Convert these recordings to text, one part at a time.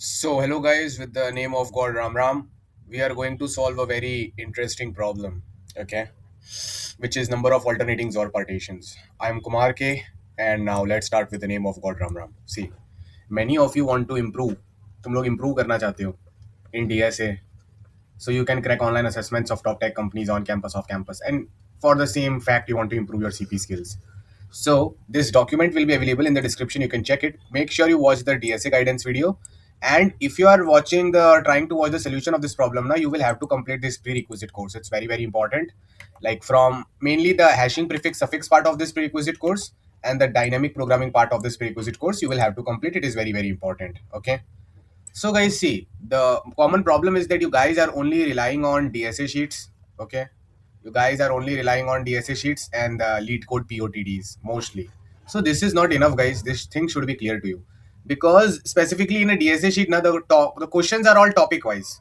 So, hello guys, with the name of God Ram Ram, we are going to solve a very interesting problem, okay, which is number of alternating XOR partitions. I am Kumar K, and now let's start with the name of God Ram Ram. See, many of you want to improve. तुम लोग improve करना चाहते हो in DSA, so you can crack online assessments of top tech companies on campus, off campus, and for the same fact, you want to improve your CP skills. So this document will be available in the description. You can check it. Make sure you watch the DSA guidance video. And if you are trying to watch the solution of this problem now, you will have to complete this prerequisite course. It's very, very important. Like from mainly the hashing prefix suffix part of this prerequisite course and the dynamic programming part of this prerequisite course, you will have to complete. It is very, very important. Okay. So guys, see, the common problem is that you guys are only relying on DSA sheets. Okay, you guys are only relying on DSA sheets and the lead code POTDs mostly. So this is not enough, guys. This thing should be clear to you, because specifically in a DSA sheet, now the questions are all topic wise,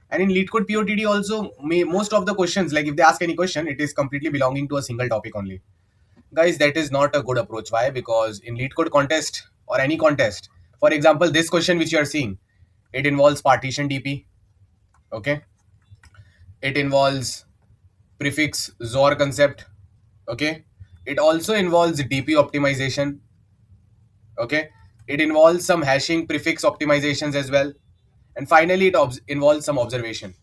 and in lead code POTD also, most of the questions, like if they ask any question, it is completely belonging to a single topic only. Guys, that is not a good approach. Why? Because in lead code contest or any contest, for example, this question which you are seeing, it involves partition DP. Okay, it involves prefix XOR concept. Okay, it also involves DP optimization. Okay, it involves some hashing prefix optimizations as well, and finally it involves some observation.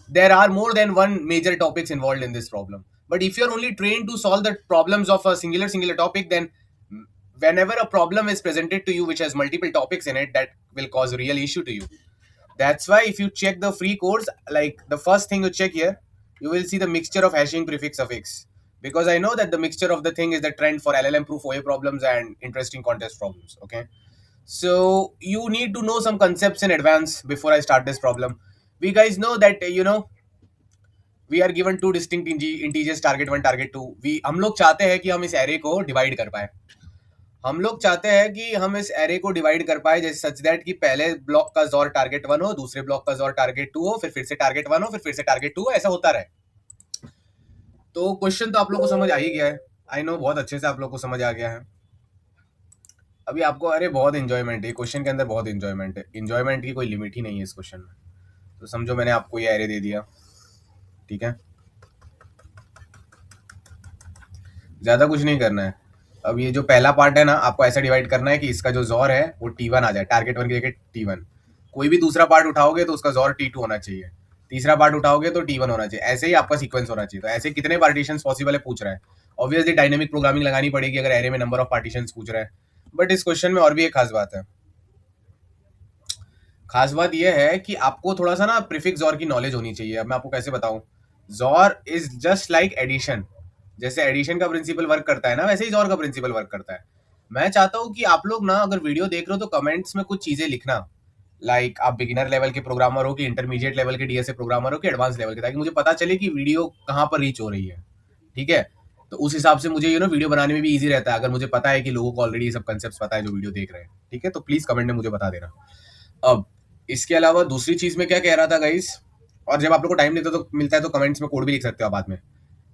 There are more than one major topics involved in this problem, but if you're only trained to solve the problems of a singular topic, then whenever a problem is presented to you which has multiple topics in it, that will cause a real issue to you. That's why if you check the free course, like the first thing you check here, you will see the mixture of hashing prefix suffix. Because I know that the mixture of the thing is the trend for LLM proof OA problems and interesting contest problems. Okay. So you need to know some concepts in advance before I start this problem. We guys know that we are given two distinct integers, target one, target two. हम लोग चाहते हैं कि हम इस array को divide कर पाए. हम लोग चाहते हैं कि हम इस एरे को डिवाइड कर पाए जैसे सच दैट कि पहले ब्लॉक का जोर टारगेट वन हो, दूसरे ब्लॉक का जोर टारगेट टू हो, फिर से टारगेट वन हो, फिर से टारगेट टू हो, ऐसा होता रहे. तो क्वेश्चन तो आप लोग को समझ आ ही गया है. आई नो बहुत अच्छे से आप लोग को समझ आ गया है. अभी आपको अरे बहुत इंजॉयमेंट है क्वेश्चन के अंदर, बहुत इंजॉयमेंट है. इंजॉयमेंट की कोई लिमिट ही नहीं है इस क्वेश्चन में. तो समझो मैंने आपको ये एरे दे दिया, ठीक है, ज्यादा कुछ नहीं करना है. अब ये जो पहला पार्ट है ना, आपको ऐसा डिवाइड करना है कि इसका जो जोर है वो T1 आ जाए, टारगेट वन की जगह T1. कोई भी दूसरा पार्ट उठाओगे तो उसका जोर T2 होना चाहिए, तीसरा पार्ट उठाओगे तो T1 होना चाहिए. ऐसे ही आपका सीक्वेंस होना चाहिए. तो ऐसे कितने पार्टीशन पॉसिबल है पूछ रहा है. ऑब्वियसली डायनेमिक प्रोग्रामिंग लगानी पड़ेगी अगर एरे में नंबर ऑफ पार्टीशन पूछ रहा है. बट इस क्वेश्चन में और भी एक खास बात है. खास बात यह है कि आपको थोड़ा सा ना प्रीफिक्स जोर की नॉलेज होनी चाहिए. अब मैं आपको कैसे बताऊं. जोर इज जस्ट लाइक एडिशन. जैसे एडिशन का प्रिंसिपल वर्क करता है ना, वैसे ही जोर का प्रिंसिपल वर्क करता है. मैं चाहता हूं कि आप लोग ना अगर वीडियो देख रहे हो तो कमेंट्स में कुछ चीजें लिखना. लाइक आप बिगिनर लेवल के प्रोग्रामर हो कि इंटरमीडिएट लेवल के डीएसए प्रोग्रामर हो कि एडवांस लेवल के, ताकि मुझे पता चले कि वीडियो कहाँ पर रीच हो रही है. ठीक है, तो उस हिसाब से मुझे वीडियो बनाने में भी इजी रहता है अगर मुझे पता है कि लोगों को ऑलरेडी सब कंसेप्ट पता है जो वीडियो देख रहे हैं. ठीक है, तो प्लीज कमेंट में मुझे बता देना. अब इसके अलावा दूसरी चीज में क्या कह रहा था गाइस, और जब आप लोग को टाइम मिलता है तो कमेंट्स में कोड भी लिख सकते हो आप बाद में.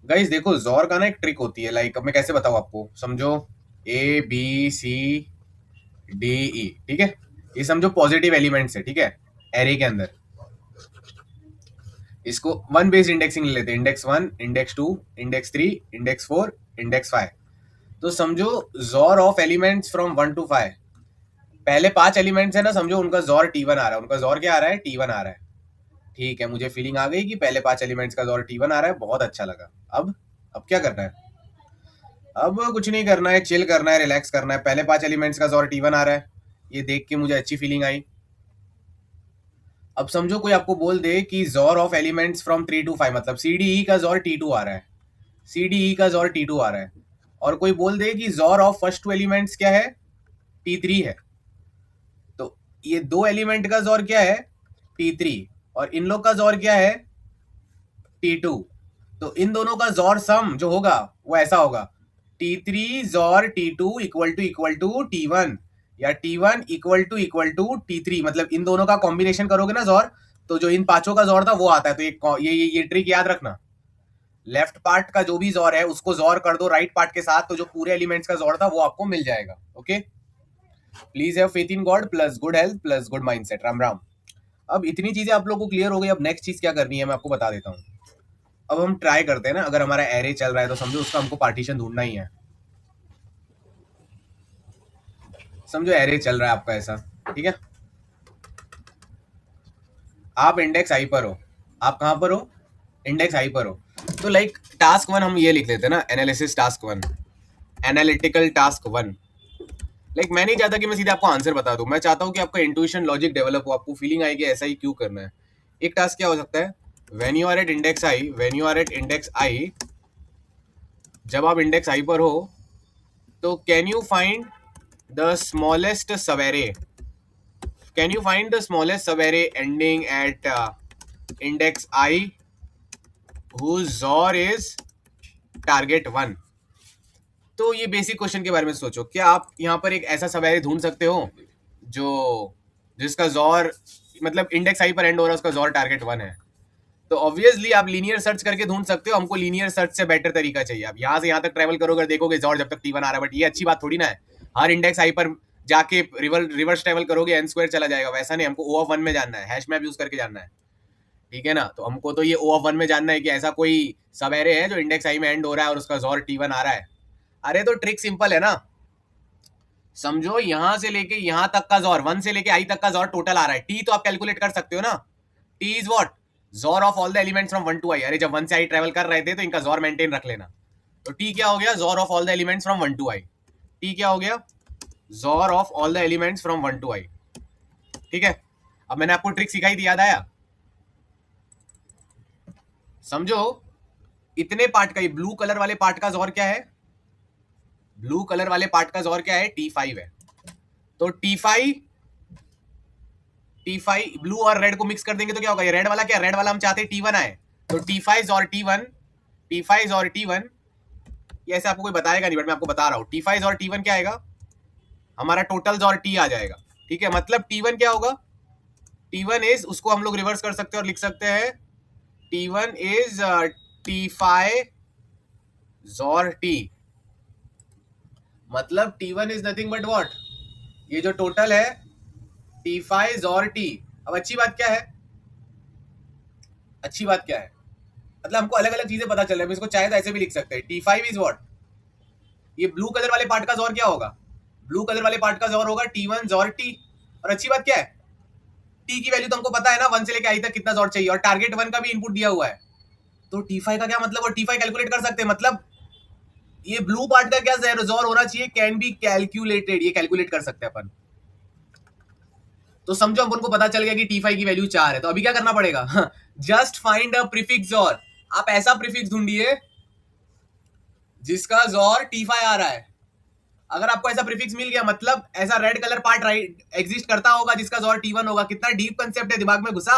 गाइस देखो, जोर का ना एक ट्रिक होती है. लाइक अब मैं कैसे बताऊं आपको, समझो ABCDE, ठीक है, ये समझो पॉजिटिव एलिमेंट्स है. ठीक है, एरे के अंदर इसको वन बेस्ड इंडेक्सिंग ले लेते हैं. Index one, index two, index three, index four, index five. तो समझो XOR of elements from one to five, पहले पांच एलिमेंट्स है ना, समझो उनका जोर T1 आ रहा है. उनका जोर क्या आ रहा है? T1 आ रहा है. ठीक है, मुझे फीलिंग आ गई कि पहले पांच एलिमेंट्स का जोर T1 आ रहा है. बहुत अच्छा लगा. अब क्या करना है? अब कुछ नहीं करना है, चिल करना है, रिलैक्स करना है. पहले पांच एलिमेंट्स का जोर T1 आ रहा है, ये देख के मुझे अच्छी फीलिंग आई. अब समझो कोई आपको बोल दे कि जोर ऑफ एलिमेंट्स फ्रॉम 3 to 5, मतलब CDE का जोर T2 आ रहा है, CDE का जोर T2 आ रहा है. और कोई बोल दे कि जोर ऑफ फर्स्ट टू एलिमेंट्स क्या है? T3 है. तो ये दो एलिमेंट का जोर क्या है? T3. और इन लोग का जोर क्या है? T2. तो इन दोनों का जोर सम जो होगा वो ऐसा होगा, T3 जोर T2 इक्वल टू T1, या T1 इक्वल टू T3. मतलब इन दोनों का कॉम्बिनेशन करोगे ना जोर, तो जो इन पांचों का जोर था वो आता है. तो ये ट्रिक याद रखना. लेफ्ट पार्ट का जो भी जोर है उसको जोर कर दो राइट पार्ट के साथ, तो जो पूरे एलिमेंट्स का जोर था वो आपको मिल जाएगा. Okay, please have faith in God plus good health plus good mindset. Ram Ram. अब इतनी चीजें आप लोगों को क्लियर हो गई। अब नेक्स्ट चीज क्या करनी है मैं आपको बता देता हूँ। अब हम ट्राई करते हैं ना, अगर हमारा एरे चल रहा है तो समझो उसका हमको पार्टीशन ढूंढना ही है। समझो एरे चल रहा है आपका ऐसा, ठीक है। आप इंडेक्स आई पर हो, आप कहां पर हो, इंडेक्स आई पर हो। तो लाइक टास्क वन हम ये लिख लेते हैं ना, analysis task one, analytical task one. Like मैं नहीं चाहता कि मैं सीधे आपको आंसर बता दूं, मैं चाहता हूं कि आपका इंट्यूशन लॉजिक डेवलप हो, आपको फीलिंग आए कि ऐसा ही क्यों करना है। एक टास्क क्या हो सकता है, when you are at index I, when you are at index I, जब आप इंडेक्स आई पर हो तो can you find the smallest subarray, can you find the smallest subarray ending at index I whose zor is target one. तो ये basic question के बारे में सोचो, क्या आप यहाँ पर एक ऐसा सबएरे ढूंढ सकते हो जो जिसका जॉर मतलब इंडेक्स आई पर एंड हो रहा है, उसका जॉर टारगेट वन है। तो ऑब्वियसली आप लीनियर सर्च करके ढूंढ सकते हो, हमको लीनियर सर्च से बेटर तरीका चाहिए। आप यहाँ से यहाँ तक ट्रेवल करोगे, देखोगे जॉर जब तक टी1 आ रहा है, बट ये अच्छी बात थोड़ी ना है। हर इंडेक्स आई पर जाके रिवर्स ट्रेवल करोगे एन स्क्वायर चला जाएगा, वैसा नहीं। हमको ओ ऑफ वन में जानना है, हैश मैप यूज करके जानना है, ठीक है ना। तो हमको तो ये ओ ऑफ वन में जानना है कि ऐसा कोई सब एरे है जो इंडेक्स आई में एंड हो रहा है और उसका जॉर टी1 आ रहा है। अरे तो ट्रिक सिंपल है ना, समझो यहां से लेके यहां तक का जॉर, वन से लेके आई तक का जॉर टोटल आ रहा है। टी तो आप कैलकुलेट कर सकते हो ना, T is what, XOR of all the elements from one to I. अरे जब वन से आई ट्रेवल कर रहे थे तो इनका जॉर मेंटेन रख लेना। तो टी क्या हो गया, XOR of all the elements from one to I. T क्या हो गया, XOR of all the elements from one to I, ठीक है। अब मैंने आपको ट्रिक सिखाई थी, याद आया। समझो इतने पार्ट का, ये ब्लू कलर वाले पार्ट का जॉर क्या है, ब्लू कलर वाले पार्ट का जॉर क्या है, T5 है। तो T5 ब्लू और रेड को मिक्स कर देंगे तो क्या होगा, ये रेड वाला क्या, रेड वाला हम चाहते हैं T1 आए, तो T5 और T1, T5 और T1, ये ऐसे आपको कोई बताएगा नहीं बट मैं आपको बता रहा हूं। T5 और T1 क्या आएगा, हमारा टोटल और T आ जाएगा, ठीक है। मतलब T1 क्या होगा, T1 इज, उसको हम लोग रिवर्स कर सकते हैं और लिख सकते हैं T1 इज T5 और T। मतलब T1 is nothing but what, ये जो टोटल है T5 और T। अब अच्छी बात क्या है, अच्छी बात क्या है, मतलब हमको अलग अलग चीजें पता चल रही है। इसको चाहे तो ऐसे भी लिख सकते हैं, T5 इज व्हाट, ये ब्लू कलर वाले पार्ट का जोर क्या होगा, ब्लू कलर वाले पार्ट का जोर होगा T1 जोर T। और अच्छी बात क्या है, T की वैल्यू तो हमको पता है ना, वन से लेके आई तक कितना जोर चाहिए, और टारगेट वन का भी इनपुट दिया हुआ है। तो T5 का क्या मतलब, और T5 कैलकुलेट कर सकते हैं। मतलब ये ब्लू पार्ट का क्या जोर होना चाहिए, कैन बी कैलकुलेटेड, ये कैलकुलेट कर सकते हैं अपन। तो समझो अपन को पता चल गया कि T5 की वैल्यू 4 है, तो अभी क्या करना पड़ेगा, जस्ट फाइंड अ प्रीफिक्स जोर। आप ऐसा प्रीफिक्स ढूंढिए जिसका जोर T5 आ रहा है। अगर आपको ऐसा प्रीफिक्स मिल गया, मतलब ऐसा red colour part right exist करता होगा जिसका जोर T1 होगा। कितना डीप कंसेप्ट है, दिमाग में घुसा।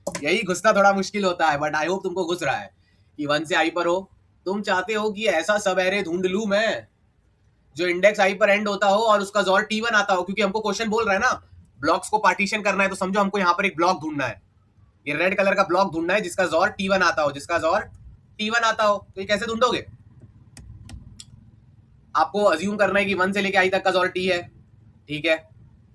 यही घुसना थोड़ा मुश्किल होता है, बट आई होप तुमको घुस रहा है कि वन से आई पर हो। तुम चाहते हो कि ऐसा सब एरे ढूंढ लूं मैं जो इंडेक्स आई पर एंड होता हो और उसका जोर T1 आता हो, क्योंकि हमको क्वेश्चन बोल रहा है ना ब्लॉक्स को पार्टीशन करना है। तो समझो हमको यहाँ पर एक ब्लॉक ढूंढना है, ये रेड कलर का ब्लॉक ढूंढना है जिसका जोर T1 आता हो, जिसका जोर T1 आता हो। तो ये कैसे ढूंढोगे, आपको अज्यूम करना है कि वन से लेके आई तक का जोर T है, ठीक है।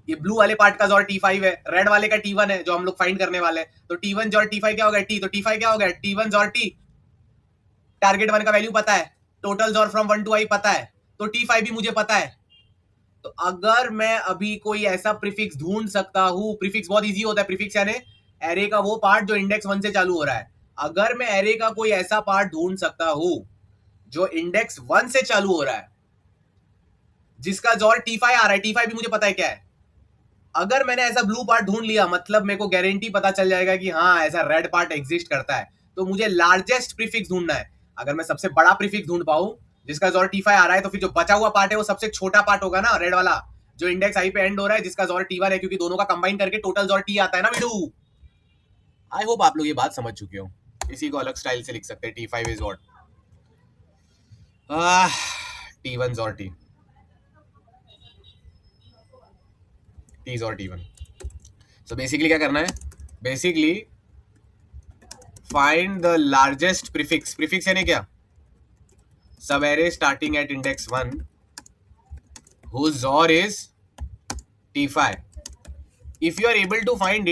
ये ब्लू वाले पार्ट का जोर T5 है, रेड वाले का T1 है जो हम लोग फाइंड करने वाले हैं। तो T1 जोर T5 क्या हो गया, T। तो T5 क्या हो गया, T1 जोर T। टारगेट वन का वैल्यू पता है, टोटल जोर फ्रॉम वन टू आई पता है, तो T5 भी मुझे पता है। तो अगर मैं अभी कोई ऐसा प्रीफिक्स ढूंढ सकता हूं, प्रीफिक्स बहुत इजी होता है, प्रीफिक्स यानी एरे का वो पार्ट जो इंडेक्स वन से चालू हो रहा है। अगर मैं एरे का कोई ऐसा पार्ट ढूंढ सकता हूं जो इंडेक्स वन से चालू हो रहा है, जिसका जोर T5 आ रहा है, T5 भी मुझे पता है क्या है। अगर मैंने ऐसा ब्लू पार्ट ढूंढ लिया, मतलब मेरे को गारंटी पता चल जाएगा कि हाँ ऐसा रेड पार्ट एग्जिस्ट करता है। तो मुझे लार्जेस्ट प्रीफिक्स ढूंढना है। अगर मैं सबसे बड़ा प्रीफिक्स ढूंढ पाऊं जिसका जोर T5 आ रहा है, तो फिर जो बचा हुआ पार्ट है वो सबसे छोटा पार्ट होगा ना, रेड वाला जो इंडेक्स आई पे एंड हो रहा है, जिसका जोर T1 है, क्योंकि दोनों का कंबाइन करके टोटल जोर T आता है ना वीडू। आई होप आप लोग ये बात समझ चुके हो। इसी को अलग स्टाइल से लिख सकते हैं, T5 इज व्हाट, T1 जोर T, T और T1। सो बेसिकली क्या करना है, basically find the largest prefix, prefix यानी क्या, सब array starting at index one whose zor is T5. If you are able to find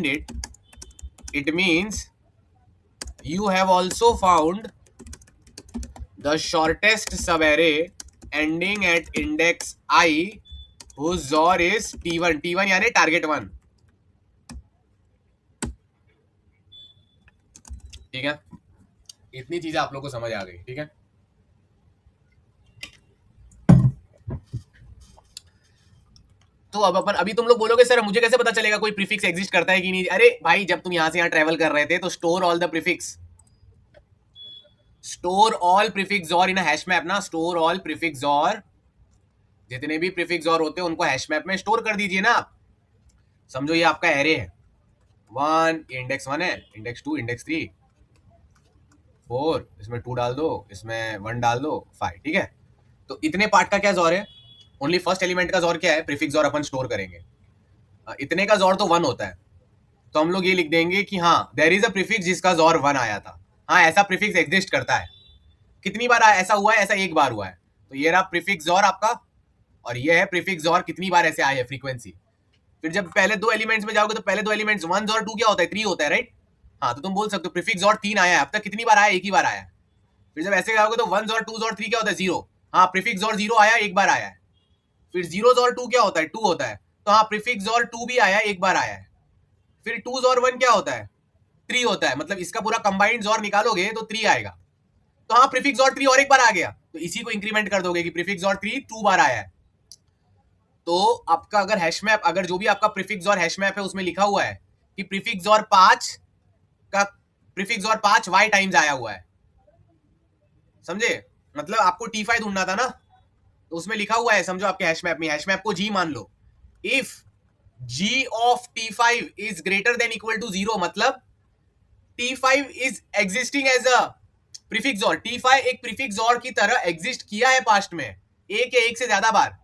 it, it means you have also found the shortest subarray ending at index I whose XOR is T1. T1 यानी target 1. ठीक है, इतनी चीजें आप लोग को समझ आ गई. ठीक है, तो अब अपन अभी तुम लोग बोलोगे सर मुझे कैसे पता चलेगा कोई प्रीफिक्स एग्जिस्ट करता है कि नहीं. अरे भाई जब तुम यहां से यहां ट्रेवल कर रहे थे तो store all the prefix, store all prefix और इन हैश मैप ना. स्टोर ऑल प्रीफिक्स और जितने भी प्रीफिक्स और होते हैं उनको हैश मैप में स्टोर कर दीजिए ना आप. समझो ये आपका एरे है. 1 इंडेक्स 1 है, इंडेक्स 2, इंडेक्स 3, 4, इसमें 2 डाल दो, इसमें 1 डाल दो, 5. ठीक है, तो इतने पार्ट का क्या जोर है. ओनली फर्स्ट एलिमेंट का जोर क्या है, प्रीफिक्स और अपन स्टोर करेंगे. इतने का जोर तो 1 होता है, तो हम लोग ये लिख देंगे कि हाँ देयर इज अ प्रीफिक्स जिसका जोर 1 आया था. हाँ ऐसा प्रीफिक्स एग्जिस्ट करता है. कितनी बार ऐसा हुआ है, ऐसा एक बार हुआ है. तो ये रहा प्रीफिक्स जोर आपका, और ये है प्रीफिक्स जोर कितनी बार ऐसे आए है फ्रीक्वेंसी. फिर जब पहले दो एलिमेंट्स में जाओगे तो पहले दो एलिमेंट्स 1 और 2 क्या होता है, 3 होता है राइट. हाँ तो तुम बोल सकते हो प्रीफिक्स और 3 आया है. अब तक कितनी बार आया, एक ही बार आया है. फिर जब ऐसे जाओगे तो 1 और 2 और 3 क्या होता है, 0. हाँ प्रीफिक्स और 0 आया, एक बार आया है. फिर 0 और 2 क्या होता है, 2 होता है. तो हाँ प्रीफिक्स और 2 भी आया, एक बार आया है. फिर 2 और 1 क्या होता है, 3 होता है. मतलब इसका पूरा कंबाइंड जोर निकालोगे तो 3 आएगा. तो हाँ प्रीफिक्स और 3 और एक बार आ गया, तो इसी को इंक्रीमेंट कर दोगे कि प्रीफिक्स और 3 2 बार आया है. तो आपका अगर हैश मैप, अगर जो भी आपका प्रीफिक्स और हैश मैप है उसमें लिखा हुआ है कि प्रीफिक्स और 5 का प्रीफिक्स और 5 y टाइम्स आया हुआ है, समझे. मतलब आपको T5 ढूंढना था ना, तो उसमें लिखा हुआ है, समझो आपके हैश मैप में, हैश मैप को G मान लो. If G of T5 is greater than equal to 0, मतलब T5 is existing as a prefix और. T5 एक प्रीफिक्स और की तरह एग्जिस्ट किया है पास्ट में, एक या एक से ज्यादा बार.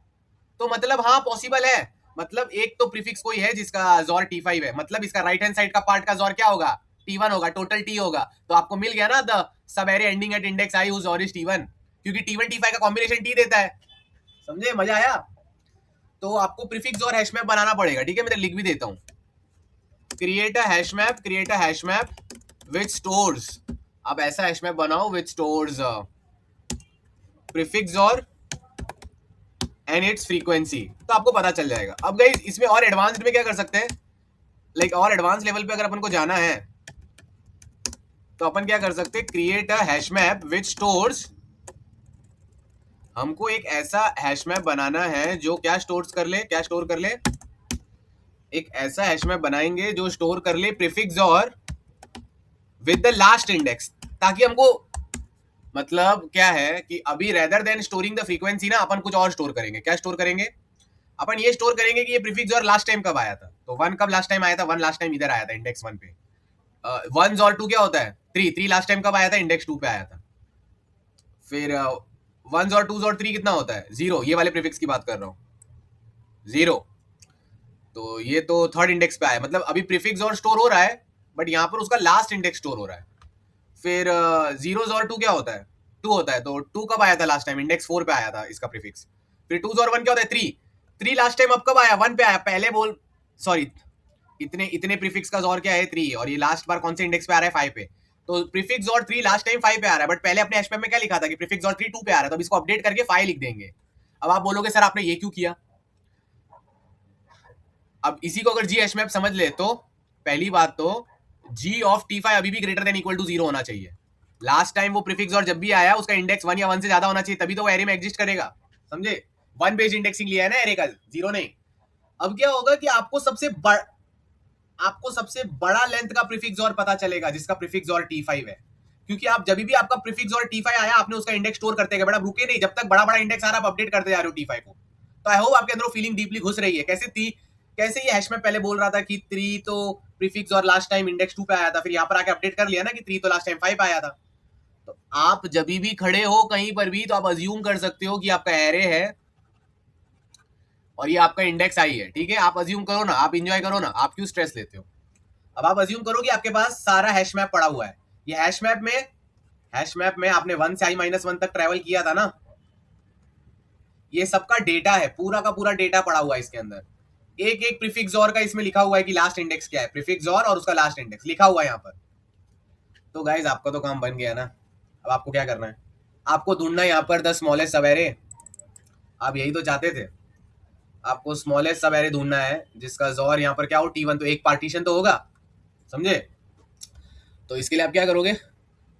तो मतलब हाँ पॉसिबल है. मतलब एक तो प्रीफिक्स कोई है जिसका जोर T5 है, मतलब इसका राइट हैंड साइड का पार्ट का जोर क्या होगा, T1 होगा, टोटल T होगा. तो आपको मिल गया ना the subarray ending at index i whose XOR is T1, क्योंकि T1 T5 का कॉम्बिनेशन T देता है. समझे, मजा आया. तो आपको प्रीफिक्स और हैश मैप बनाना पड़ेगा. ठीक है, मैं लिख भी देता हूं. Create a hash map which stores. अब ऐसा हैश मैप बनाओ विच स्टोर्स प्रीफिक्स और एंड इट्स फ्रीक्वेंसी. तो आपको पता चल जाएगा. अब गाइस इसमें और एडवांस्ड में क्या कर सकते हैं, लाइक और एडवांस लेवल पे अगर अपन को जाना है तो अपन क्या कर सकते हैं, create a hash map which stores. हमको एक ऐसा हैश मैप बनाना है जो क्या स्टोर कर ले, एक ऐसा हैश मैप बनाएंगे जो स्टोर कर ले प्रीफिक्स और विद द लास्ट इंडेक्स, ताकि हमको मतलब क्या है कि अभी rather than storing the frequency ना अपन कुछ और स्टोर करेंगे. क्या स्टोर करेंगे, अपन ये स्टोर करेंगे कि ये प्रीफिक्स और लास्ट टाइम कब आया था. तो 1 कब लास्ट टाइम आया था, 1 लास्ट टाइम इधर आया था इंडेक्स 1 पे. 1 और 2 क्या होता है, 3 लास्ट टाइम कब आया था, इंडेक्स 2 पे आया था. फिर 1 और 2 और 3 कितना होता है, 0. ये वाले प्रीफिक्स की बात कर रहा हूँ, 0. तो ये तो थर्ड इंडेक्स पे आया, मतलब अभी प्रीफिक्स और स्टोर हो रहा है बट यहाँ पर उसका लास्ट इंडेक्स स्टोर हो रहा है. फिर 0 और 2 क्या होता है, 2 होता है. तो 2 कब आया था लास्ट टाइम, इंडेक्स 4 पे आया था इसका प्रीफिक्स. फिर 2 और 1 क्या होता है, 3 लास्ट टाइम अब कब आया, 1 पे आया. पहले बोल सॉरी, इतने प्रीफिक्स का जोर क्या है, 3. और ये लास्ट बार कौन से इंडेक्स पे आ रहा है, 5 पे. तो प्रीफिक्स और 3 लास्ट टाइम 5 पे आ रहा है, बट पहले अपने हैशमैप में क्या लिखा था कि प्रीफिक्स और 3 2 पे आ रहा है. तो अब इसको अपडेट करके 5 लिख देंगे. अब आप बोलोगे सर आपने ये क्यों किया. अब इसी को अगर जी हैशमैप समझ ले तो पहली बात तो G ऑफ T5 अभी भी ग्रेटर देन इक्वल टू 0 होना चाहिए. लास्ट टाइम वो प्रीफिक्स और जब भी आया उसका इंडेक्स 1 या 1 से ज्यादा होना चाहिए, तभी तो वो एरे में एग्जिस्ट करेगा. समझे, 1 बेस्ड इंडेक्सिंग लिया है ना एरे का, 0 नहीं. अब क्या होगा कि आपको सबसे बड़ा लेंथ का प्रीफिक्स और पता चलेगा जिसका प्रीफिक्स और T5 है. क्योंकि आप जब भी आपका प्रीफिक्स और T5 आया आपने उसका इंडेक्स स्टोर करते गए, बड़ा रुके नहीं, जब तक बड़ा बड़ा इंडेक्स आ रहा है आप अपडेट करते जा रहे हो T5 को. तो आई होप आपके अंदर फीलिंग डीपली घुस रही है. कैसे ये हैश में पहले बोल रहा था कि 3 तो प्रीफिक्स और लास्ट टाइम इंडेक्स 2 पे आया था, फिर यहाँ पर आके अपडेट कर लिया ना कि 3 तो लास्ट टाइम 5 आया था. तो आप जब भी खड़े हो कहीं पर भी तो आप अज्यूम कर सकते हो कि आपका एरे है और ये आपका इंडेक्स आई है. ठीक है, आप अज्यूम करो ना, आप इंजॉय करो ना, आप क्यों स्ट्रेस लेते हो. अब आप अज्यूम करो कि आपके पास सारा हैश मैप पड़ा हुआ है. ये हैश मैप में आपने 1 से i-1 तक ट्रेवल किया था ना. ये सबका डेटा है, पूरा का पूरा डेटा पड़ा हुआ है इसके अंदर। एक एक प्रीफिक्स और का इसमें लिखा हुआ है कि लास्ट इंडेक्स क्या है, प्रीफिक्स और उसका लास्ट इंडेक्स लिखा हुआ है यहाँ पर। तो गाइज आपका तो काम बन गया ना। अब आपको क्या करना है, आपको ढूंढना है यहाँ पर द स्मॉलेस्ट सब एरे। आप यही तो चाहते थे, आपको स्मॉलेस्ट सब एरे ढूंढना है जिसका जॉर यहाँ पर क्या हो, T1, तो एक पार्टीशन तो होगा, समझे। तो इसके लिए आप क्या करोगे,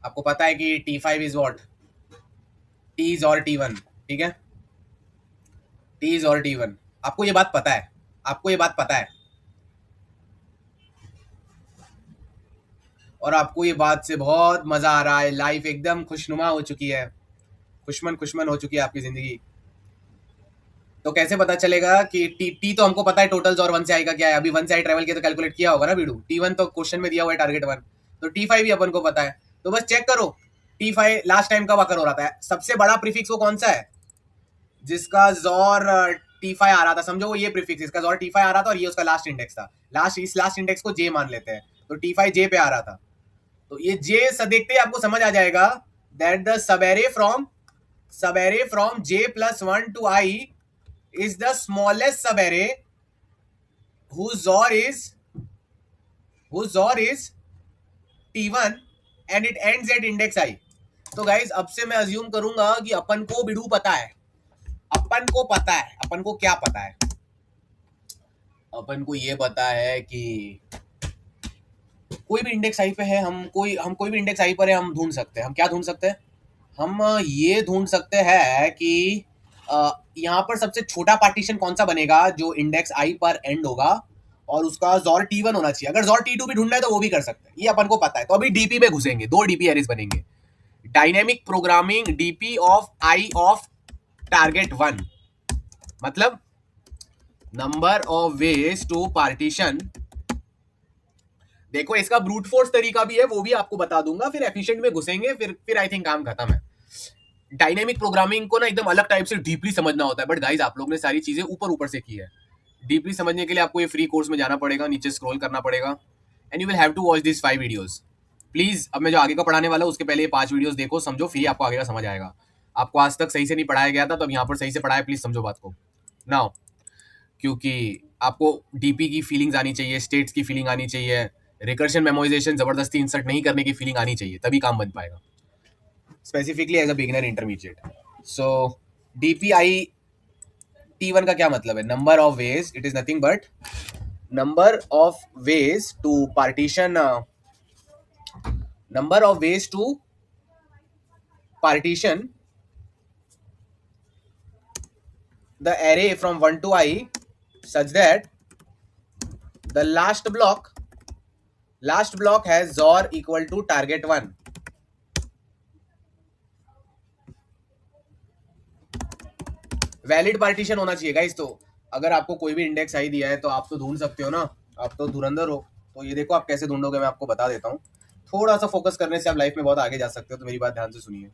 आपको पता है कि T5 is what, T is और T1, ठीक है, T इज और T1। आपको ये बात पता है, आपको ये बात पता है, और आपको ये बात से बहुत मजा आ रहा है, लाइफ एकदम खुशनुमा हो चुकी है, खुशमन खुशमन हो चुकी है आपकी जिंदगी। तो कैसे पता चलेगा कि टी तो हमको पता है टोटल और 1 से आई का क्या है, अभी 1 से आई ट्रेवल किया तो कैलकुलेट किया होगा ना बीडू। T1 तो क्वेश्चन में दिया हुआ है टारगेट 1, तो T5 भी अपन को पता है। तो बस चेक करो T5 लास्ट टाइम कब आकर हो रहा था, सबसे बड़ा प्रीफिक्स वो कौन सा है जिसका जोर T5 आ रहा था, समझो वो ये प्रीफिक्स, इसका जोर T5 आ रहा था और ये उसका लास्ट इंडेक्स था। इस लास्ट इंडेक्स को J मान लेते हैं, तो T5 J पे आ रहा था। तो ये J देखते ही आपको समझ आ जाएगा that the sub array from J plus 1 to I is the smallest subarray whose zor is T1 and it ends at index I। तो गाइज अब से मैं अज्यूम करूंगा कि अपन को बिडू पता है, अपन को पता है, अपन को क्या पता है, अपन को ये पता है कि कोई भी इंडेक्स आई पे है, हम कोई भी इंडेक्स आई पर है, हम ढूंढ सकते हैं। हम क्या ढूंढ सकते हैं, हम ये ढूंढ सकते हैं कि यहाँ पर सबसे छोटा पार्टीशन कौन सा बनेगा जो इंडेक्स आई पर एंड होगा और उसका जॉर T1 होना चाहिए। अगर जॉर T2 भी ढूंढना है तो वो भी कर सकते हैं, ये अपन को पता है। तो अभी डीपी में घुसेंगे, 2 डीपी एरेज बनेंगे, dynamic programming DP of i of target 1, मतलब number of ways to partition. देखो इसका ब्रूट फोर्स तरीका भी है, वो भी आपको बता दूंगा, फिर एफिशिएंट में घुसेंगे, फिर आई थिंक काम खत्म है। डायनेमिक प्रोग्रामिंग को ना एकदम अलग टाइप से डीपली समझना होता है, बट गाइस आप लोग ने सारी चीजें ऊपर ऊपर से की है। डीपली समझने के लिए आपको ये फ्री कोर्स में जाना पड़ेगा, नीचे स्क्रॉल करना पड़ेगा and you will have to watch this 5 videos please. अब मैं जो आगे का पढ़ाने वाला हूँ उसके पहले ये 5 वीडियोस देखो, समझो, फिर आपको आगे का समझ आएगा। आपको आज तक सही से नहीं पढ़ाया गया था, तो अब यहाँ पर सही से पढ़ाया, प्लीज समझो बात को नाउ, क्योंकि आपको डीपी की फीलिंग्स आनी चाहिए, स्टेट्स की फीलिंग आनी चाहिए, रिकर्शन मेमोराइजेशन जबरदस्ती इंसर्ट नहीं करने की फीलिंग आनी चाहिए, तभी काम बन पाएगा, specifically as a beginner intermediate. So DP i T1 का क्या मतलब है, number of ways, it is nothing but number of ways to partition, number of ways to partition the array from 1 to I such that the last block has zor equal to target 1। Valid partition होना चाहिए guys. तो अगर आपको कोई भी index आई दिया है तो आप तो ढूंढ सकते हो ना, आप तो धुरंधर हो। तो ये देखो आप कैसे ढूंढोगे, मैं आपको बता देता हूँ। थोड़ा सा फोकस करने से आप लाइफ में बहुत आगे जा सकते हो, तो मेरी बात ध्यान से सुनिए।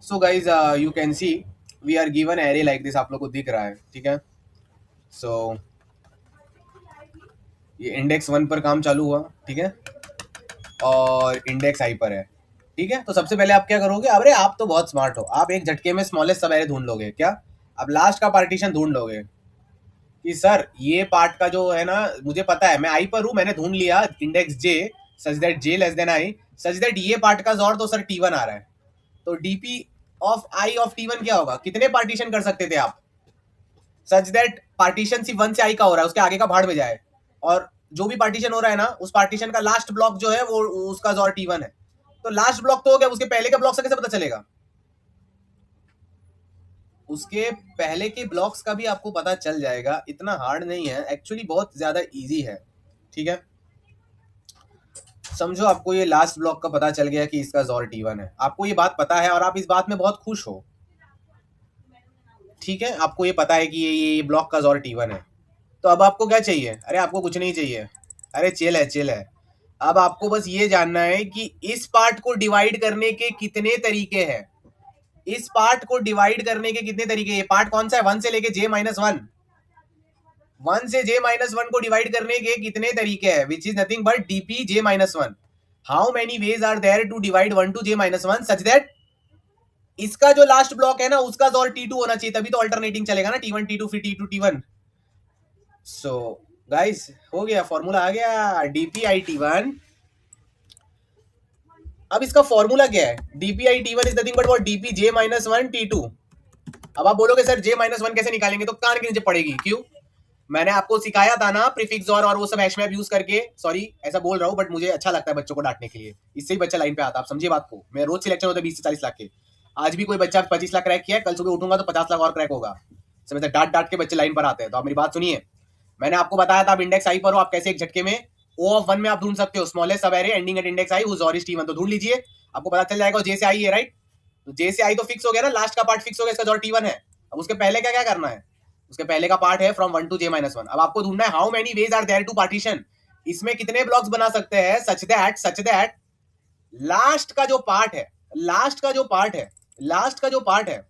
So guys you can see we are given array like this, आप लोग को दिख रहा है, ठीक है। सो ये इंडेक्स 1 पर काम चालू हुआ, ठीक है, और इंडेक्स आई पर है, ठीक है। तो सबसे पहले आप क्या करोगे, अरे आप तो बहुत स्मार्ट हो, आप एक झटके में स्मॉलेस्ट सब एरे ढूंढ लोगे। क्या आप लास्ट का पार्टीशन ढूंढ लोगे कि सर ये पार्ट का जो है ना, मुझे पता है, मैं आई पर हूं, मैंने ढूंढ लिया index J such that J less than I such that ये पार्ट का जोर तो सर T1 आ रहा है। तो DP of I of T1 क्या होगा, कितने पार्टीशन कर सकते थे आप सच दैट पार्टीशन सिर्फ 1 से I का हो रहा है, उसके आगे का भाड़ में जाए, और जो भी पार्टीशन हो रहा है ना उस पार्टीशन का लास्ट ब्लॉक जो है वो उसका जोर T1 है। तो लास्ट ब्लॉक तो हो गया, उसके पहले के ब्लॉक से कैसे पता चलेगा, उसके पहले के ब्लॉक्स का भी आपको पता चल जाएगा। इतना हार्ड नहीं है एक्चुअली, बहुत ज्यादा इजी है, ठीक है। समझो आपको ये लास्ट ब्लॉक का पता चल गया कि इसका जोर T1 है, आपको ये बात पता है और आप इस बात में बहुत खुश हो, ठीक है। आपको ये पता है कि ये ब्लॉक का जोर T1 है। तो अब आपको क्या चाहिए, अरे आपको कुछ नहीं चाहिए, अरे चिल है। अब आपको बस ये जानना है कि इस पार्ट को डिवाइड करने के कितने तरीके हैं, इस पार्ट को डिवाइड करने के कितने तरीके। ये पार्ट कौन सा है, 1 से लेके J-1, 1 से J-1 को डिवाइड करने के कितने तरीके हैं, which is nothing but DP J-1। How many ways are there to divide 1 to J-1 such that इसका जो लास्ट ब्लॉक है ना उसका जोर T2 होना चाहिए, तभी तो अल्टरनेटिंग चलेगा ना, T1 T2 फिर T2 T1। सो गाइस हो गया, फॉर्मूला आ गया, DPi T1। अब इसका फॉर्मूला क्या है? DPi T1 is nothing but what, DPj-1 T2। अब आप बोलोगे सर J-1 कैसे निकालेंगे, तो कान के नीचे पड़ेगी, क्यों? मैंने आपको सिखाया था ना प्रीफिक्स और वो सब हैश मैप यूज करके। सॉरी ऐसा बोल रहा हूँ, बट मुझे अच्छा लगता है बच्चों को डांटने के लिए, इससे ही बच्चा लाइन पे आता। आप समझिए बात को। मैं रोज सिलेक्शन होता है 20 से 40 लाख के। आज भी कोई बच्चा 25 लाख क्रैक किया है, कल सुबह उठूंगा तो 50 लाख और क्रैक होगा। समझ तक डांट डांट के बच्चे लाइन पर आते हैं। तो आप मेरी बात सुनिए, मैंने आपको बताया था आप इंडेक्स आई पर हो, आप कैसे एक झटके में O(1) में आप ढूंढ सकते हो, smallest subarray ending at index i whose और इज T1। तो ढूंढ लीजिए, आपको पता चल जाएगा। जे से आई है राइट, तो जे से आई तो फिक्स हो गया ना, लास्ट का पार्ट फिक्स हो गया, इसका जोर T1 है। अब उसके पहले क्या क्या करना है? उसके पहले का पार्ट है फ्रॉम 1 to J-1। अब आपको ढूंढना है how many ways are there to partition, इसमें कितने ब्लॉक्स बना सकते हैं सच दैट लास्ट का जो पार्ट है, लास्ट का जो पार्ट है, लास्ट का जो पार्ट है,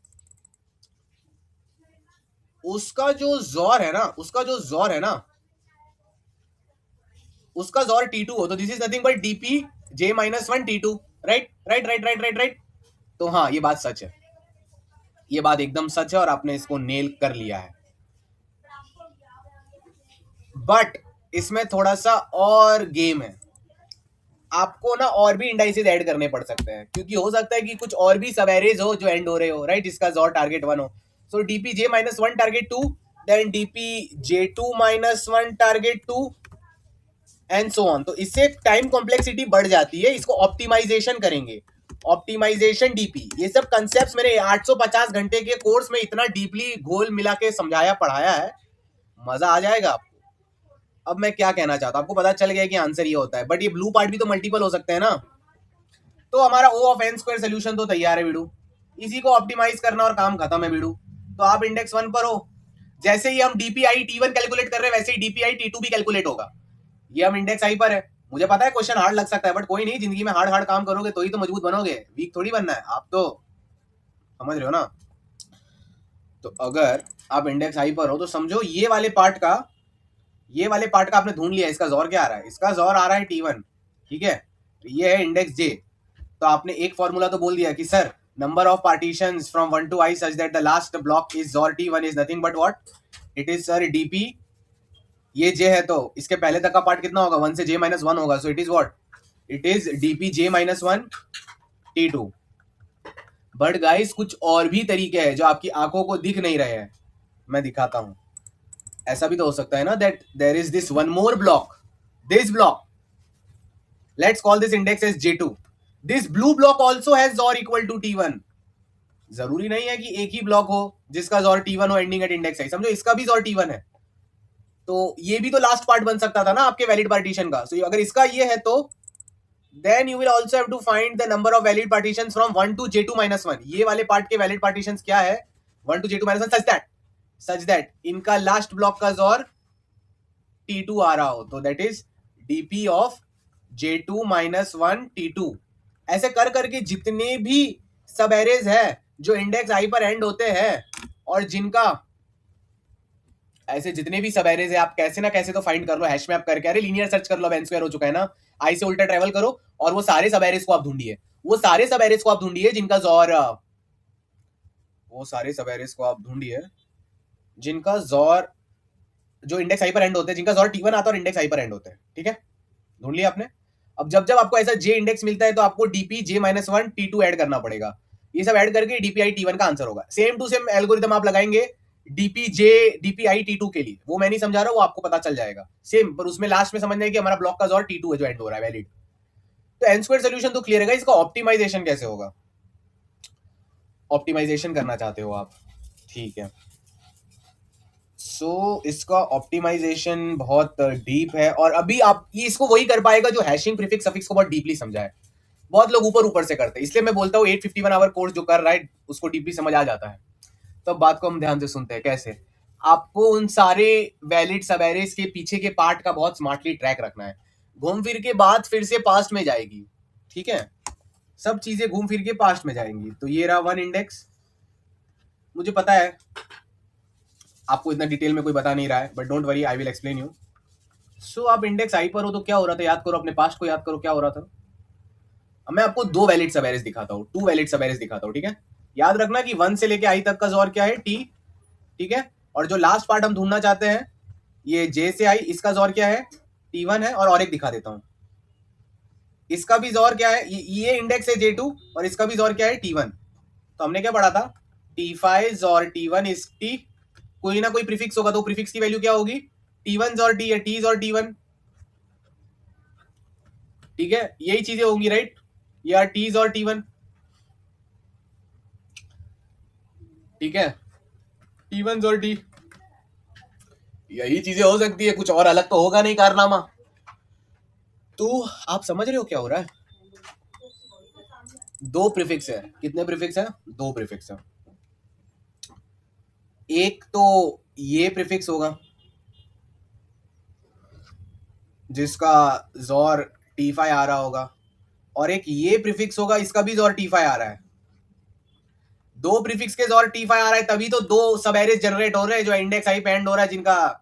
उसका जो जोर है ना, उसका जो जोर है ना, उसका जोर T2 हो। तो this is nothing but DPj-1 T2। Right right right right right right. तो हाँ ये बात सच है, ये बात एकदम सच है और आपने इसको नेल कर लिया है। बट इसमें थोड़ा सा और गेम है, आपको ना और भी इंडाइसेस ऐड करने पड़ सकते हैं, क्योंकि हो सकता है कि कुछ और भी सब एरेज हो जो एंड हो रहे हो, राइट, जिसका जोर टारगेट 1 हो। So DPj-1 target 2, then DPj2-1 target 2 and so on. तो इससे टाइम कॉम्प्लेक्सिटी बढ़ जाती है, इसको ऑप्टिमाइजेशन करेंगे, ऑप्टिमाइजेशन डीपी। ये सब कंसेप्ट मेरे 850 घंटे के कोर्स में इतना डीपली घोल मिला के समझाया पढ़ाया है, मजा आ जाएगा आपको। अब मैं क्या कहना चाहता हूँ, आपको पता चल गया कि आंसर ये होता है, बट ये ब्लू पार्ट भी तो मल्टीपल हो सकते हैं ना। तो हमारा O of n square solution तो तैयार है बिडू, इसी को ऑप्टिमाइज करना और काम खत्म है बिडू। तो आप इंडेक्स 1 पर हो, जैसे ही हम DPi T1 कैलकुलेट कर रहे हैं वैसे ही DPi T2 भी कैलकुलेट होगा। ये हम इंडेक्स आई पर है, मुझे पता है क्वेश्चन हार्ड लग सकता है, बट कोई नहीं, जिंदगी में हार्ड हार्ड काम करोगे तो ही तो मजबूत बनोगे, वीक थोड़ी बनना है। आप तो समझ रहे हो ना। तो अगर आप इंडेक्स आई पर हो तो समझो ये वाले पार्ट का, ये वाले पार्ट का आपने ढूंढ लिया, इसका जोर क्या आ रहा है, इसका जोर आ रहा है T1, ठीक है। तो ये है इंडेक्स J। तो आपने एक फॉर्मूला तो बोल दिया कि sir number of partitions from 1 to I such that the last block is जोर T1 is nothing but what, it is sir DP। ये J है तो इसके पहले तक का पार्ट कितना होगा, 1 से J-1 होगा, so it is what, it is DPj-1 T2। But guys कुछ और भी तरीके हैं जो आपकी आंखों को दिख नहीं रहे हैं, मैं दिखाता हूं। ऐसा भी तो हो सकता है ना that there is this one more block, this block, let's call this index as J2। This blue block also has XOR equal to T1। जरूरी नहीं है कि एक ही ब्लॉक हो जिसका जोर T1 हो एंडिंग एट इंडेक्स आई, समझो इसका भी जोर T1 है, तो ये भी तो लास्ट पार्ट बन सकता था ना आपके वैलिड पार्टीशन का। सो अगर इसका ये है तो then you will also have to find the number of valid partitions from 1 to J2-1। ये वाले पार्ट के वैलिड पार्टीशंस क्या है, 1 to J2-1 such that इनका लास्ट ब्लॉक का जोर T2 आ रहा हो, तो that is DP of J2-1 T2। ऐसे कर करके जितने भी सब एरेज है जो इंडेक्स आई पर एंड होते हैं और जिनका, ऐसे जितने भी सब एरेज है आप कैसे ना कैसे तो फाइंड कर लो हैश मैप करके। अरे लीनियर सर्च कर लो, अब n स्क्वायर हो चुका है ना, आई से उल्टा ट्रेवल करो और वो सारे सब एरेज को आप ढूंढिए, वो सारे सब एरेज को आप ढूंढिए जिनका जोर, वो सारे सब एरेज को आप ढूंढिए जिनका जोर, जो इंडेक्स आई पर एंड होते हैं, जिनका जोर T1 आता है और इंडेक्स आई पर एंड होते हैं, ठीक है। ढूंढ लिया आपने। अब जब जब आपको ऐसा J इंडेक्स मिलता है तो आपको DPj-1 T2 ऐड करना पड़ेगा, ये सब ऐड करके DPi T1 का आंसर होगा। सेम टू सेम एल्गोरिथम आप लगाएंगे DPi T2 के लिए, वो मैं नहीं समझा रहा, वो आपको पता चल जाएगा सेम, पर उसमें लास्ट में समझना है कि हमारा ब्लॉक का जोर T2 है जो एंड हो रहा है, वैलिड। तो n स्क्वायर सोल्यूशन तो क्लियर है, इसका ऑप्टिमाइजेशन कैसे होगा, ऑप्टिमाइजेशन करना चाहते हो आप, ठीक है। सो इसका ऑप्टिमाइजेशन बहुत डीप है, और अभी आप ये इसको वही कर पाएगा जो हैशिंग प्रीफिक्स सफिक्स को बहुत डीपली समझा है। बहुत लोग ऊपर ऊपर से करते हैं, इसलिए मैं बोलता हूँ 851 आवर कोर्स जो कर रहा है उसको डीपली समझ आ जाता है। तो बात को हम ध्यान से सुनते हैं कैसे। आपको उन सारे वैलिड सब एरेज के पीछे के पार्ट का बहुत स्मार्टली ट्रैक रखना है, घूम फिर के बात फिर से पास्ट में जाएगी, ठीक है, सब चीजें घूम फिर के पास्ट में जाएंगी। तो ये रहा 1 इंडेक्स, मुझे पता है आपको इतना डिटेल में कोई बता नहीं रहा है, but don't worry I will explain you. So आप इंडेक्स आई पर हो तो क्या हो रहा था, याद करो अपने पास्ट को, याद करो क्या हो रहा था। अब मैं आपको 2 वैलिड सब एरेज दिखाता हूँ, 2 वैलिड सब एरेज दिखाता हूँ, ठीक है। याद रखना कि 1 से लेके i तक का जोर क्या है, t, ठीक है। और जो लास्ट पार्ट हम ढूंढना चाहते हैं, ये j से i, इसका जोर क्या है, t1 है। और एक दिखा देता हूं, इसका भी जोर क्या है, ये इंडेक्स है j2 और इसका भी जोर क्या है, t1। तो हमने क्या पढ़ा था, t5 जोर t1 इज t, कोई ना कोई प्रीफिक्स होगा तो प्रीफिक्स की वैल्यू क्या होगी, t1 जोर t है, t जोर t1, ठीक है। यही चीजें होंगी, राइट, या t और t1, ठीक है, t1 और t, यही चीजें हो सकती है, कुछ और अलग तो होगा नहीं कारनामा। तो आप समझ रहे हो क्या हो रहा है, दो प्रीफिक्स है, कितने प्रीफिक्स है, दो प्रीफिक्स है। एक तो ये प्रीफिक्स होगा जिसका जोर t5 आ रहा होगा, और एक ये प्रीफिक्स होगा, इसका भी जोर t5 आ रहा है। दो प्रीफिक्स के जोर t5 आ रहा है, तभी तो दो सब एरेज जनरेट हो रहे हैं जो इंडेक्स आई पे एंड हो रहा है, जिनका,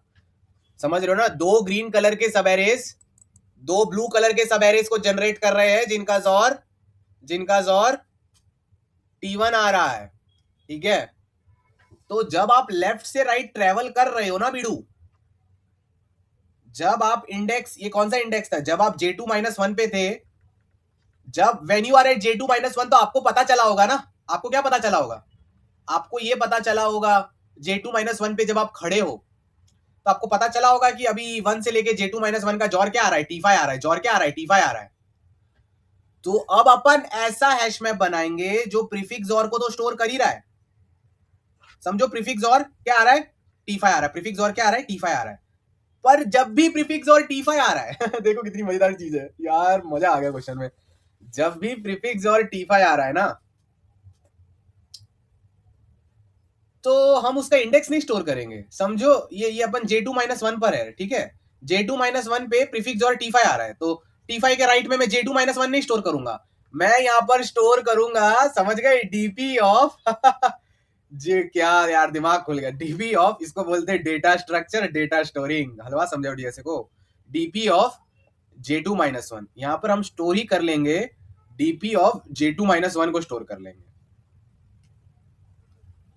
समझ रहे हो ना, दो ग्रीन कलर के सब एरेज, दो ब्लू कलर के सब एरेज को जनरेट कर रहे हैं जिनका जोर t1 आ रहा है, ठीक है। तो जब आप लेफ्ट से राइट ट्रेवल कर रहे हो ना बीड़ू, जब आप इंडेक्स, ये कौन सा इंडेक्स था, जब आप J2 -1 पे थे, जब when you are eight J2 -1, तो आपको पता चला होगा ना, आपको क्या पता चला होगा, आपको ये पता चला होगा J2 -1 पे जब आप खड़े हो, तो आपको पता चला होगा कि अभी 1 से लेके J2 -1 का जोर क्या आ रहा है, t5 आ रहा है, जोर क्या आ रहा है, t5 आ रहा है। तो अब अपन ऐसा हैश मैप बनाएंगे जो प्रीफिक्स जोर को तो स्टोर कर ही रहा है, समझो, प्रीफिक्स जोर क्या आ रहा है, t5 आ रहा है, प्रीफिक्स जोर क्या आ रहा है, t5 आ रहा है। पर जब भी प्रीफिक्स और t5 आ रहा है देखो कितनी मजेदार चीज है यार, मजा आ गया क्वेश्चन में। जब भी प्रीफिक्स और t5 आ रहा है ना, तो हम उसका इंडेक्स नहीं स्टोर करेंगे, समझो, ये अपन J2 -1 पर है, ठीक है। J2 -1 पे प्रीफिक्स और t5 आ रहा है, तो t5 के राइट में मैं J2 -1 नहीं स्टोर करूंगा, मैं यहां पर स्टोर करूंगा, समझ गए, डीपी ऑफ जे क्या यार, दिमाग खुल गया, डीपी ऑफ, इसको बोलते हैं डेटा स्ट्रक्चर, डेटा स्टोरिंग, हलवा समझो डीएसए को, डीपी ऑफ J2 -1, यहां पर हम स्टोर ही कर लेंगे, डीपी ऑफ J2 -1 को स्टोर कर लेंगे।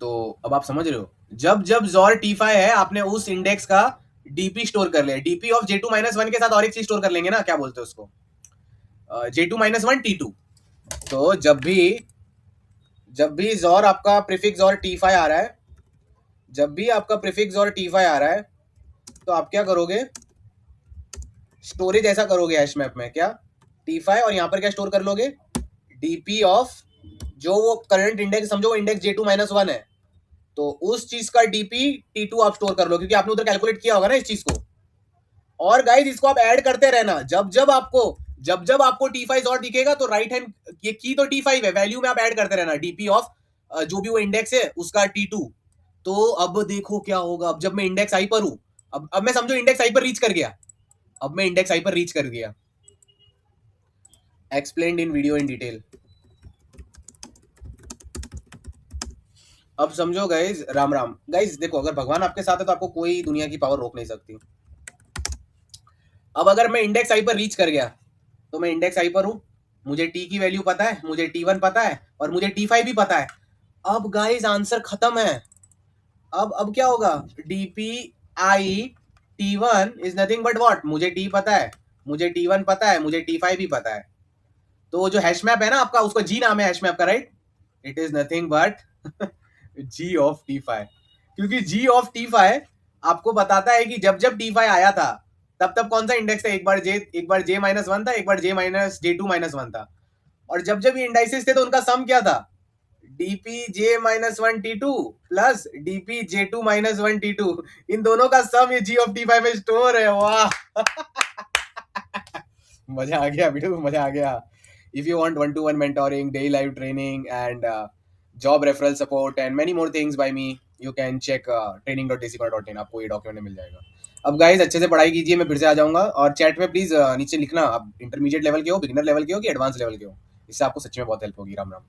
तो अब आप समझ रहे हो, जब जब जोर t5 है, आपने उस इंडेक्स का डीपी स्टोर कर लिया, डीपी ऑफ J2 -1 के साथ और एक चीज स्टोर कर लेंगे ना, क्या बोलते हैं उसको, J2 -1 t2। तो जब भी जोर आपका प्रीफिक्स और t5 आ रहा है, जब भी आपका प्रीफिक्स और t5 आ रहा है, तो आप क्या करोगे, स्टोरेज ऐसा करोगे हैश मैप में, क्या, t5, और यहां पर क्या स्टोर कर लोगे, डीपी ऑफ, जो वो करंट इंडेक्स, समझो वो इंडेक्स J2 -1 है, तो उस चीज का डीपी t2 आप स्टोर कर लो, क्योंकि आपने उधर कैलकुलेट किया होगा ना इस चीज को। और गाइस इसको आप ऐड करते रहना, जब जब आपको t5 और दिखेगा, तो राइट हैंड, ये की तो t5 है, वैल्यू में आप ऐड करते रहना डीपी ऑफ जो भी वो इंडेक्स है उसका t2। तो अब देखो क्या होगा, अब जब मैं इंडेक्स आई पर हूं, अब मैं समझो इंडेक्स आई पर रीच कर गया, अब मैं इंडेक्स आई पर रीच कर गया, explained in video in detail. अब समझो गाइज, राम राम गाइज, देखो अगर भगवान आपके साथ है तो आपको कोई दुनिया की पावर रोक नहीं सकती। अब अगर मैं इंडेक्स आई पर रीच कर गया, तो मैं इंडेक्स आई पर हूं, मुझे टी की वैल्यू पता है, मुझे t1 पता है, और मुझे t5 भी पता है। अब गाइज आंसर खत्म है, अब क्या होगा, DP I t1 is nothing but what, मुझे t पता है, मुझे t1 पता है, मुझे t5 भी पता है। तो जो हैश मैप है ना आपका, उसका जी नाम है हैश मैप का, right, it is nothing but G of t5, क्योंकि जी ऑफ t5 आपको बताता है कि जब जब t5 आया था, तब तब कौन सा इंडेक्स था, एक बार j -1 था, एक बार J2 -1 था, और जब जब ये इंडाइसेस थे तो उनका सम क्या था, DP J -1 t2 plus DP J2 -1 t2, इन दोनों का सम ये जी ऑफ t5 में स्टोर है। वाह मजा आ गया बिटू, मजा आ गया। If you want one-to-one mentoring, daily live training, and job referral support and many more things by me, you can check training.dccorner.in, आपको ये डॉक्यूमेंट मिल जाएगा। अब गाइज अच्छे से पढ़ाई कीजिए, मैं फिर से आ जाऊंगा, और चैट में प्लीज नीचे लिखना आप इंटरमीडिएट लेवल के हो, बिगिनर लेवल के हो कि एडवांस लेवल के हो, इससे आपको सच्ची में बहुत हेल्प होगी। राम राम।